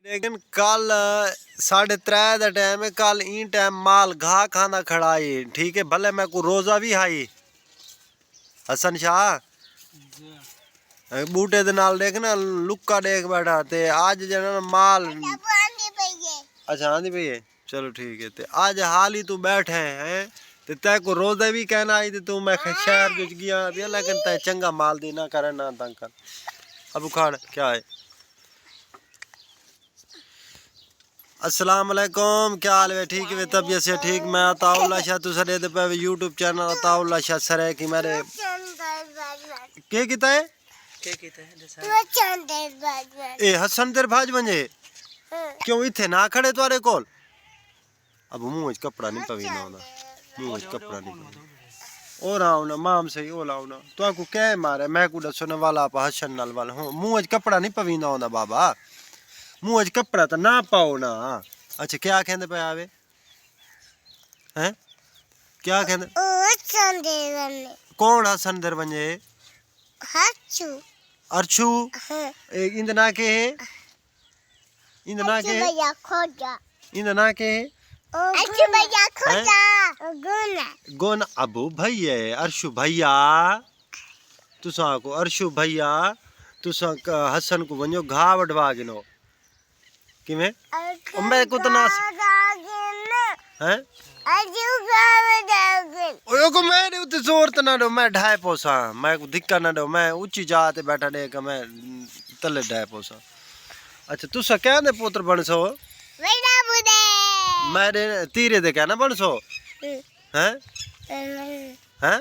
लेकिन कल 3:30 का टाइम है। कल ई टाइम माल घा खाना खड़ा है। ठीक है, भले मैं को रोजा भी हाई हसन शाह बूटे दे नाल देखना लुक्का देख बैठा ते आज जना माल। अच्छा आंधी पई है, चलो ठीक है। ते आज हाल ही तू बैठे हैं ते तै को रोजा भी कहना आई ते तू मैं शहर जुज गया दिया, लेकिन तै चंगा माल दी ना करे ना तंग कर। अब उखाड़ क्या है। अस्सलाम वालेकुम, क्या हाल है? ठीक है, तबीयत से ठीक। मैं अताउल्ला शाह तुसरे दे पे यूट्यूब चैनल अताउल्ला शाह सरे की मेरे के किता है ए हसन तेरे भाज बंजे क्यों इथे ना खड़े तुम्हारे कोल। अब मुंह कपड़ा नहीं पवी ना होना, मुंह कपड़ा नहीं पवी और आओ ना माम सही ओ लाओ ना तो को कह मारे मैं को दसो ना वाला पा हसन नाल वाला हूं मुंह कपड़ा नहीं पवी ना होना बाबा, मुंह कपड़ा तो ना पाओ ना। अच्छा क्या कहते पे आवे हैं, क्या कहते कौन हसन दर बंजे अर्शु इंदना के है, इंदना के इंदना के है गुन अबू भैया अर्शु भैया तुसा को अर्शु भैया तुसा हसन को वञो घा वढवा गिनो किवें मैं को तो ना हैं ओयो को मैं उते जोर त ना दो मैं ढाई पोसा मैं को दिक्कत ना दो मैं ऊंची जाते बैठा दे के मैं तले ढाई पोसा। अच्छा तुसा क्या ने पुत्र बनसो बेटा बुदे मेरे तीरे दे क्या ना बनसो हैं हैं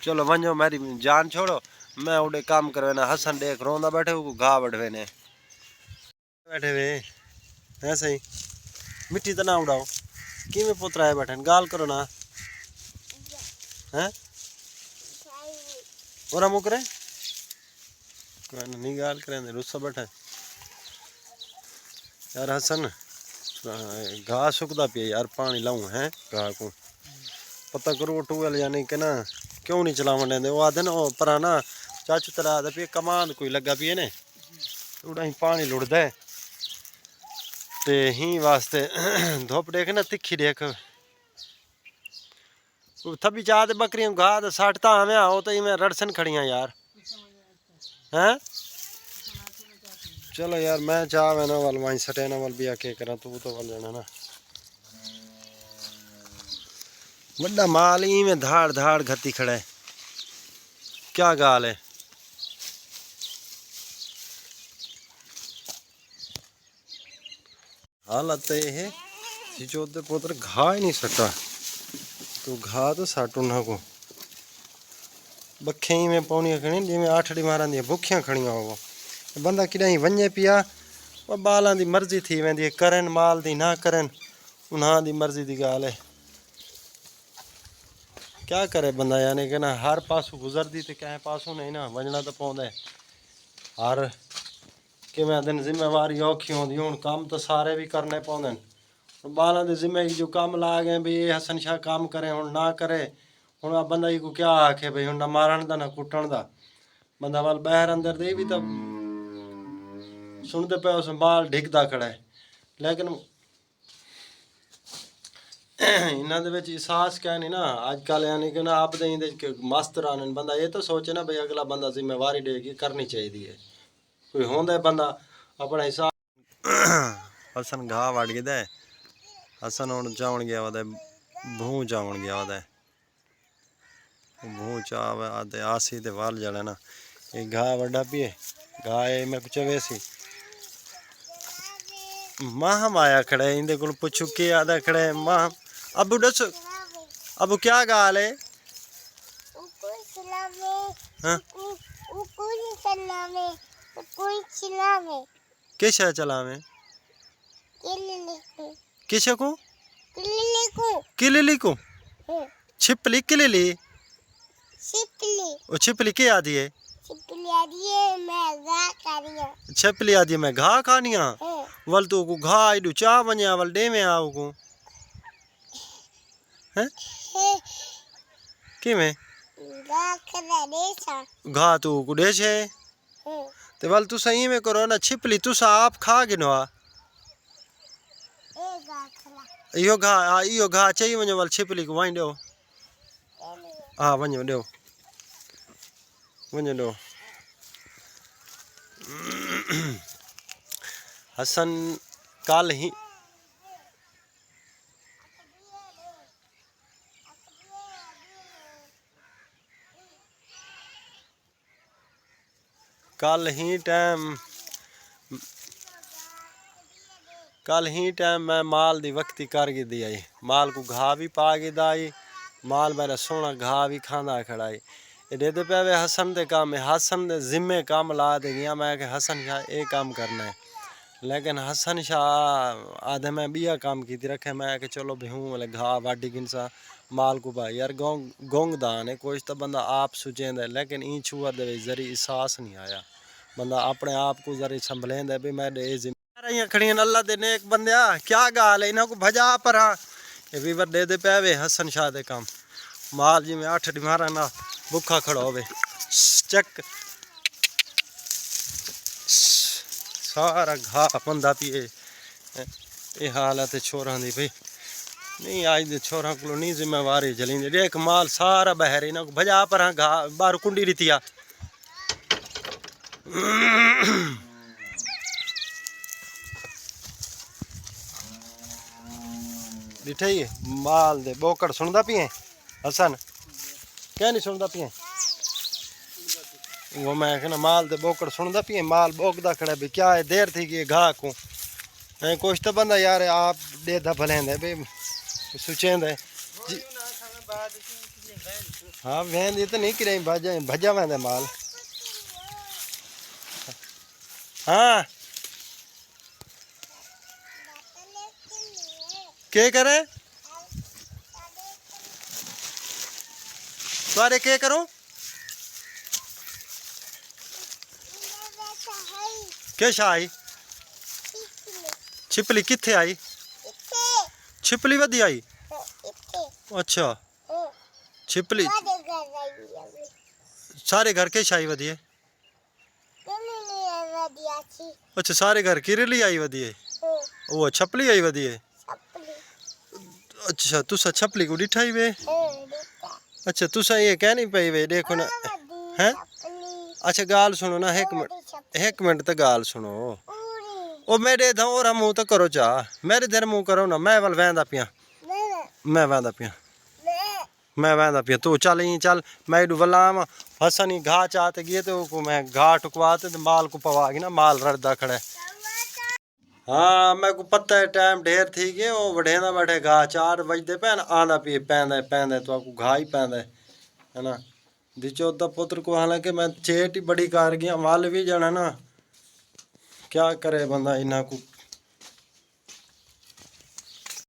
चलो वञो मेरी जान छोड़ो मैं उड़े काम करवे ना हसन देख रोंदा बैठे को घा वढवे ने बैठे वे हैं सही मिट्टी तो ना उड़ाओ किवें पुत्र आए बैठे गाल करो ना हैं और हम करे नहीं गाल करें रुस्सा बैठे यार हसन घास सुखदा पिया यार पानी लाऊं है घास को पता करो टूवेल यानी कि ना क्यों नहीं चलावन देंदे वो आदे ना पर ना चाचू तला आदे पे कमान कोई लगा पिए ने उड़ा ही पानी लुड़दा है ते ही वास्ते धुप देख ना तिखी देख थबी चाह ते बकरियां घा ते सटता हमें आओ तो मैं रड़सन खड़ियां यार हैं। चलो यार मैं चाह ना वाल वहीं सटे ना वाल भी आके करा तू तो वाल जाना ना बड़ा माल ही में धाड़ धाड़ घती खड़ा है क्या गाल है। हालत ये है सिचोते पुत्र घा ही नहीं सटा तो घा तो साटू ना को बखे में पौनी खड़ी जिमें आठड़ी मारा दी भुखियां खड़ियां हो बंदा किॾाई वञे पिया और बालां दी मर्जी थी वेंदी है करन माल दी ना करन उन्हां दी मर्जी दी गाल है क्या करे बंदा यानी कि ना हर पासों गुजरदी तो कैं पासों नहीं ना वजना तो पौंदा है हर कि मैं दिन जिम्मेवारी औखी होंदी हुण काम तो सारे भी करने पौंदे बालां दे जिम्मे जो काम ला गए भी ये हसन शाह काम करे हुण ना करे हुण बंदा को क्या आखे भाई हुण ना मारण दा ना कुटण दा बंदा वाल बाहर अंदर दे भी तो सुनते पे उस माल ढिकदा खड़ा है लेकिन इन्हां दे विच एहसास क्या नहीं ना आजकल यानी कि ना आप दे मस्त रहन बंदा ये तो सोचे ना भाई अगला बंदा जिम्मेवारी देगी करनी चाहिए है कोई होंदा है बंदा अपना हिसाब हसन घा वड़ गया है हसन हुण चावण गया वदा भूं चावण गया वदा भूं चाव आते आसी ते वाल जाना ना ये घा वड्डा पिए घा ये मैं कुछ वैसी माह माया खड़े इंदे को पुछू के आदा खड़े माह अबू दस अबू क्या गाल है हाँ? किसे चलावे किसे को किलिली को छिपली किलिली ओ छिपली के आदि है छिपली आदि मैं घा खानिया वल तो को घा इडू चा वन्या वल दे में आओ को हैं कि में घा तो को दे छे ते वल तू सही में करो ना छिपली तू आप खा गिनो इहो घा चई वञो वल छिपली को वहीं ॾियो हाँ वञो ॾियो वञो ॾियो हसन कल ही कल ही टाइम मैं माल दी वक्ती कर दी आई माल को घा भी पा गिदा आई माल मेरा सोना घा भी खांदा खड़ाई दे दे पे हसन दे काम है हसन दे जिम्मे काम ला दे गया मैं कि हसन शाह ये काम करना है लेकिन हसन शाह आधे मैं बिया काम की रखे मैं कि चलो बेहूँ वाले घा वाडी गिनसा माल को भाई यार गोंग दान है कोई तो बंदा आप सुचेंद है लेकिन ई छुआ दे जरी एहसास नहीं आया बंदा अपने आप को जरी संभलेंद है भी मैं खड़ी अल्लाह दे नेक बंदे क्या गाल है इन्हों को भजा पर हाँ ये भी दे दे पे वे हसन शाह दे काम माल जी में 8 डिमारा ना भुखा खड़ा होवे चक सारा घा बंदा पिए ये हालत है छोरा दी भाई नहीं आज दे छोरा को नहीं जिम्मेवारी जलींदे देख माल सारा बहर इन्हों को भजा पर हाँ घा बाहर कुंडी रीतिया डिठे ही माल दे बोकड़ सुनदा पिए हसन क्या नहीं सुनदा पिए वो मैं कहना माल दे बोकड़ सुनदा पिए माल बोकदा खड़ा भी क्या है देर थी कि घा को कुछ तो बंदा यार आप दे दा भलेंदे बे सुचेंदे हाँ वेंदी तो नहीं कि भजा वेंदे माल हाँ के करे सारे के करो के शाही छिपली किथे आई छिपली वधी आई अच्छा छिपली सारे घर के शाही वधी है अच्छा सारे घर किरली आई वधी है वो छपली आई वधी है अच्छा तुसा छपली को डिठाई वे अच्छा तुसा ये कह नहीं पाई वे देखो ना हैं अच्छा गाल सुनो ना एक मिनट तो गाल सुनो ओ मेरे धोरा मुंह तो करो चा मेरे देर मुंह करो ना मैं वल वेंदा पिया मैं वेंदा पिया तू चल ही चल मैं वलाम हसन ही घा चाहते गए तो को मैं घा टुकवाते माल को पवागी ना माल रड़दा खड़े हाँ मैं को पता है टाइम ढेर थी गए वो बढ़ेना बैठे घा 4 बजते पे ना आना पिए पैंदे तो आपको घा ही पैंदे है ना दिचौदा पुत्र को हालांकि मैं चेट ही बड़ी कार गया वाल भी जाना ना क्या करे बंदा इन्हों को